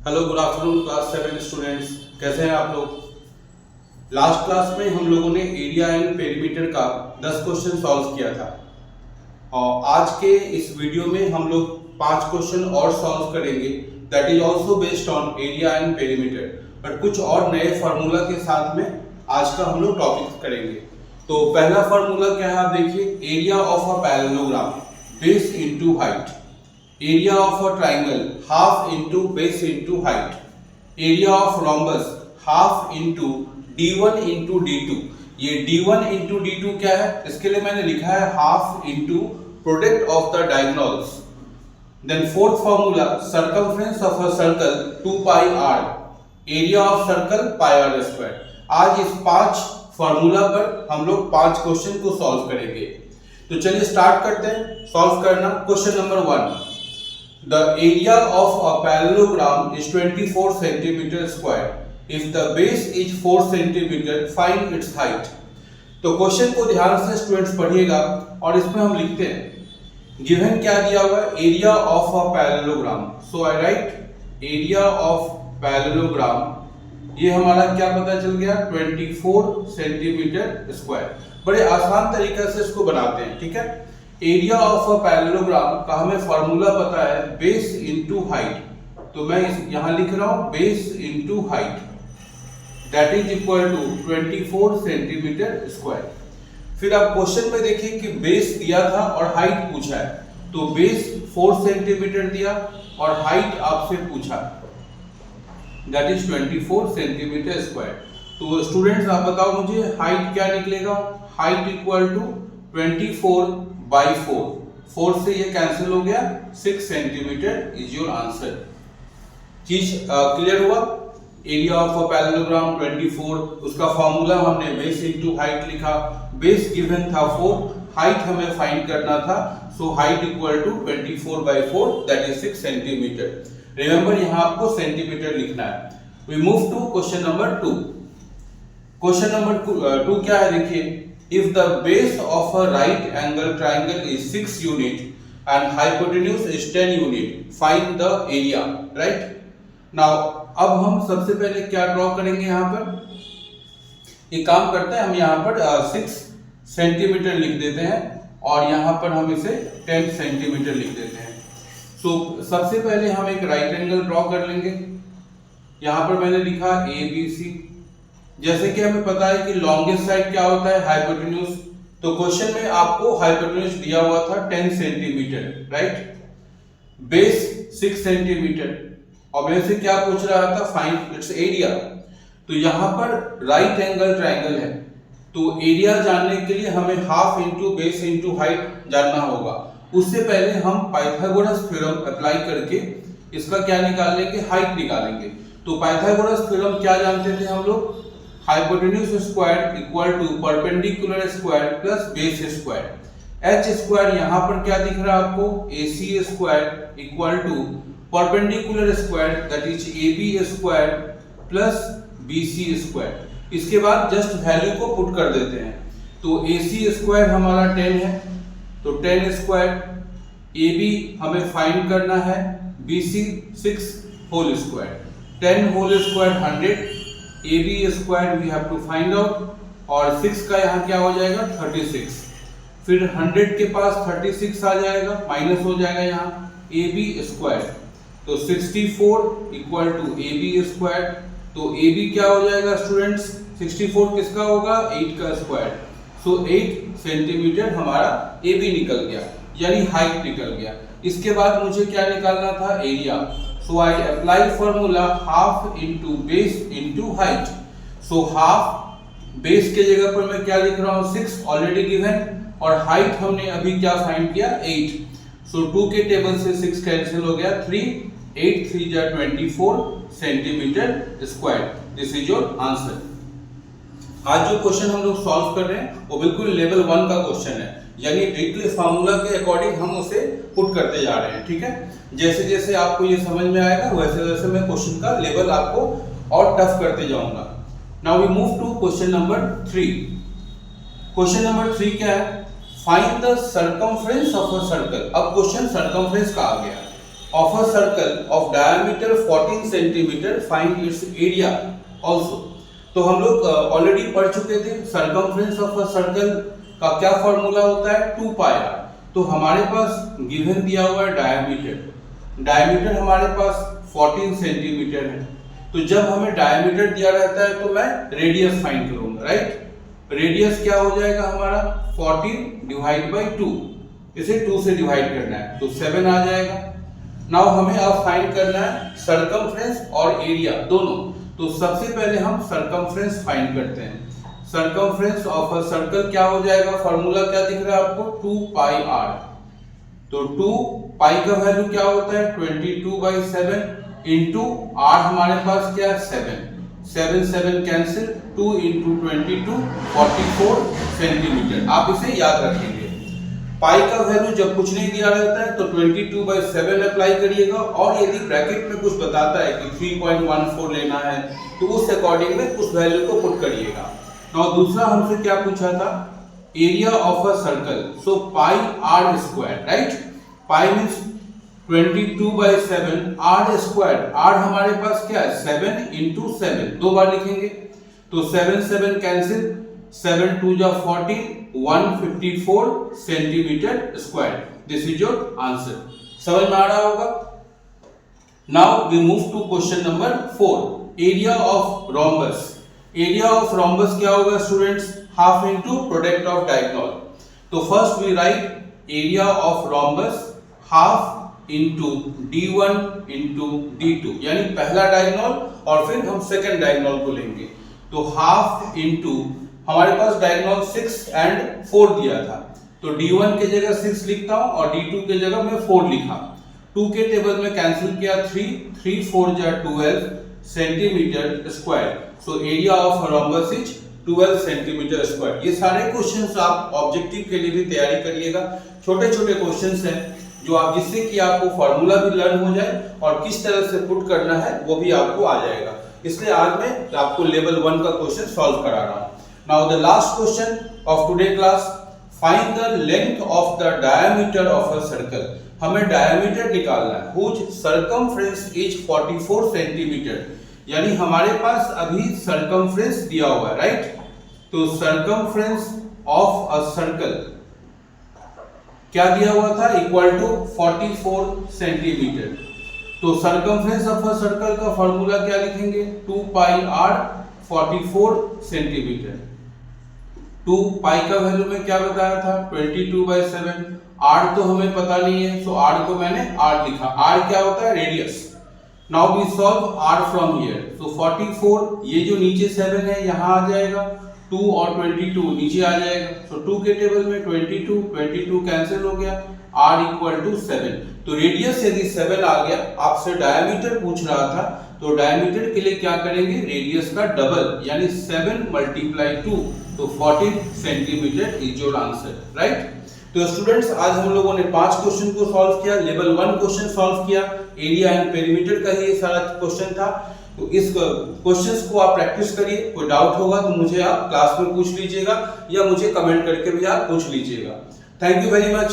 Hello good afternoon class 7 students, कैसे हैं आप लोग। लास्ट क्लास में हम लोगों ने एरिया एंड पेरीमीटर का 10 क्वेश्चन सॉल्व किया था और आज के इस वीडियो में हम लोग 5 क्वेश्चन और सॉल्व करेंगे that is also based on area and perimeter, but कुछ और नए फार्मूला के साथ में आज का हम लोग टॉपिक करेंगे। तो पहला फार्मूला क्या है आप देखिए, area of a parallelogram base into height, area of a triangle half into base into height, area of rhombus half into d1 into d2। ये d1 इंटू d2 क्या है, इसके लिए मैंने लिखा है half into product of the diagonals. Then fourth formula, circumference of a circle 2 pi r, area of circle pi r square. आज इस 5 फार्मूला पर हम लोग 5 क्वेश्चन को सॉल्व करेंगे। तो चलिए स्टार्ट करते हैं सॉल्व करना। Question number 1, the area of a parallelogram is 24 centimeter square. If the base is 4 centimeter, find its height. तो क्वेश्चन को ध्यान से स्टूडेंट्स पढ़िएगा और इसमें हम लिखते हैं गिवन क्या दिया हुआ है, area of a parallelogram. So I right area of parallelogram, ये हमारा क्या पता चल गया 24 सेंटीमीटर स्क्वायर। बड़े आसान तरीके से इसको बनाते हैं, ठीक है। एरिया ऑफ अ पैरेललोग्राम का हमें फार्मूला पता है बेस इनटू हाइट, तो मैं यहां लिख रहा हूं base into height that is equal to 24 centimetre square. फिर आप क्वेश्चन में देखिए कि बेस दिया था और हाइट पूछा है, तो बेस 4 सेंटीमीटर दिया और हाइट आपसे पूछा दैट इज 24 सेंटीमीटर स्क्वायर। तो स्टूडेंट्स आप बताओ मुझे हाइट क्या निकलेगा, हाइट इक्वल टू 24 बाई 4 से ये कैंसिल हो गया, 6 सेंटीमीटर इज योर आंसर। चीज क्लियर हुआ। एरिया ऑफ अ पैरेललोग्राम 24, उसका फॉर्मूला हमने बेस इनटू हाइट लिखा, बेस गिवन था 4, हाइट हमें फाइंड करना था, so height equal to 24 by 4 that is 6 centimetre. Remember यहां आपको सेंटीमीटर लिखना है। We move to question number 2। Question number 2 क्या है देखिए, if the base of a right angle triangle is 6 unit and hypotenuse is 10 unit, find the area, right? Now अब हम सबसे पहले क्या ड्रॉ करेंगे, यहाँ पर एक काम करते हैं, हम यहाँ पर 6 सेंटीमीटर लिख देते हैं और यहाँ पर हम इसे 10 सेंटीमीटर लिख देते हैं। सो सबसे पहले हम एक राइट एंगल ड्रॉ कर लेंगे। यहाँ पर मैंने लिखा ABC। जैसे कि हमें पता है कि लॉन्गेस्ट साइड क्या होता है, हाइपोटेन्यूज। तो क्वेश्चन में आपको हाइपोटेन्यूज दिया हुआ था 10 सेंटीमीटर, राइट। बेस 6 सेंटीमीटर और मेरे से क्या पूछ रहा था, फाइंड इट्स एरिया। तो यहाँ पर राइट एंगल ट्राइंगल है, तो एरिया जानने के लिए हमें half into base into height जानना होगा। उससे पहले हम पाइथागोरस थ्योरम अप्लाई करके इसका क्या निकाल लेंगे, हाइट निकालेंगे। तो पाइथागोरस थ्योरम क्या जानते थे हम लोग, hypotenuse square equal to perpendicular square plus base square. H square यहाँ पर क्या दिख रहा है आपको, AC square equal to perpendicular square that is AB square plus BC square. इसके बाद जस्ट वैल्यू को पुट कर देते हैं। तो AC स्क्वायर हमारा 10 है, तो 10 स्क्वायर, AB हमें फाइंड करना है, BC 6 whole square, 10 whole square 100, AB square we have to find out, और 6 का यहाँ क्या हो जाएगा 36। फिर 100 के पास 36 आ जाएगा, माइनस हो जाएगा यहाँ AB स्क्वायर, तो 64 इक्वल टू AB स्क्वायर। तो AB क्या हो जाएगा स्टूडेंट्स, 64 किसका होगा, 8 का स्क्वायर। सो 8 सेंटीमीटर हमारा AB निकल गया, यानी हाइट निकल गया। इसके बाद मुझे क्या निकालना था, area. So I apply formula half into base into height. So half base के जगह पर मैं क्या लिख रहा हूँ, 6 ऑलरेडी गिवन, और हाइट हमने अभी क्या फाइंड किया 8। So 2 के टेबल से 6 कैंसिल हो गया, 3 8 3 जा 24 centimetre square. This is your answer. आज जो क्वेश्चन हम लोग सॉल्व कर रहे हैं वो बिल्कुल लेवल 1 का क्वेश्चन है, यानी डिरेक्टली फार्मूला के अकॉर्डिंग हम उसे पुट करते जा रहे हैं, ठीक है। जैसे जैसे आपको ये समझ में आएगा वैसे वैसे मैं क्वेश्चन का लेवल आपको और टफ करते जाऊंगा। Now we move to question number 3। Question number 3 क्या है, find the circumference of a circle. अब क्वेश्चन सर्कमफ्रेंस का आ गया। of a circle of diameter 14 centimeter, find its area also। तो हम लोग ऑलरेडी पढ़ चुके थे सर्कमफ्रेंस ऑफ अ सर्कल का क्या फॉर्मूला होता है 2 पाई r। तो हमारे पास गिवन दिया हुआ है डायमीटर हमारे पास 14 सेंटीमीटर है। तो जब हमें डायमीटर दिया रहता है तो मैं रेडियस फाइंड करूंगा, राइट। रेडियस क्या हो जाएगा हमारा 14 डिवाइड बाई 2, इसे 2 से डिवाइड करना है तो 7 आ जाएगा। नाउ हमें अब फाइंड करना है सर्कमफ्रेंस और एरिया दोनों। तो सबसे पहले हम सर्कमफ्रेंस फाइंड करते हैं। सर्कमफ्रेंस ऑफ अ सर्कल क्या हो जाएगा, फार्मूला क्या दिख रहा है आपको 2 पाई r। तो 2 पाई का वैल्यू क्या होता है 22/7 इंटू r हमारे पास क्या है 7 कैंसिल 2 इंटू 22 44 सेंटीमीटर। आप इसे याद रखेंगे। पाई का वैल्यू जब कुछ नहीं दिया रहता है तो 22/7 अप्लाई करिएगा, और यदि ब्रैकेट में कुछ बताता है कि 3.14 लेना है तो उस अकॉर्डिंग में उस वैल्यू को पुट करिएगा। और दूसरा हमसे क्या पूछा था area of a circle, so pi r square, right. Pi means 22/7 r square. r हमारे पास क्या है 7 इंटू 7, 2 बार लिखेंगे तो 7 कैंसिल 7 2 जा 14 154 centimetre square. This is your answer. समझ में आ रहा होगा। Now we move to question number 4, area of rhombus. Area of rhombus क्या होगा students, half into product of diagonal. तो first we write area of rhombus half into d1 into d2, यानी पहला डायगोनल और फिर हम सेकंड डायगोनल को लेंगे। तो हाफ इंटू हमारे पास डायगोनल 6 एंड 4 दिया था, तो d1 के जगह 6 लिखता हूं और d2 के जगह मैं 4 लिखा। 2 के टेबल में कैंसिल किया 3 4 जा 12 centimetre square. So area of rhombus is 12 centimetre square. ये सारे क्वेश्चंस आप ऑब्जेक्टिव के लिए भी तैयारी करिएगा। छोटे छोटे क्वेश्चंस हैं जो आप जिससे कि आपको फार्मूला भी लर्न हो जाए और किस तरह से पुट करना है वो भी आपको आ जाएगा। इसलिए आज मैं आपको लेवल 1 का क्वेश्चन सॉल्व करा रहा हूं। Now the last question of today class, find the length of the diameter of a circle। हमें diameter निकालना है whose circumference is 44 सेंटीमीटर, यानी हमारे पास अभी circumference दिया हुआ है, राइट। तो circumference of a circle क्या दिया हुआ था इक्वल टू 44 सेंटीमीटर। तो circumference of a circle का फॉर्मूला क्या लिखेंगे 2 पाई r 44 सेंटीमीटर। 2 पाई का वैल्यू में क्या बताया था 22/7। r तो हमें पता नहीं है, सो r को मैंने r लिखा। r क्या होता है radius. Now we solve r from here. So 44 ये जो नीचे 7 है यहाँ आ जाएगा, 2 और 22 नीचे आ जाएगा। सो 2 के टेबल में 22 कैंसिल हो गया, r इक्वल टू 7। तो रेडियस यदि 7 आ गया, आपसे डायमीटर पूछ रहा था तो डायमीटर के लिए क्या करेंगे रेडियस का डबल, यानी 7 × 2 तो 14 centimetre is your answer, right. तो स्टूडेंट्स आज हम लोगों ने 5 क्वेश्चन को सॉल्व किया। लेवल 1 क्वेश्चन सॉल्व किया, एरिया एंड पेरीमीटर का ही ये सारा क्वेश्चन था। तो इस क्वेश्चंस को आप प्रैक्टिस करिए। कोई डाउट होगा तो मुझे आप क्लास में पूछ लीजिएगा या मुझे कमेंट करके भी आप पूछ लीजिएगा। Thank you very much.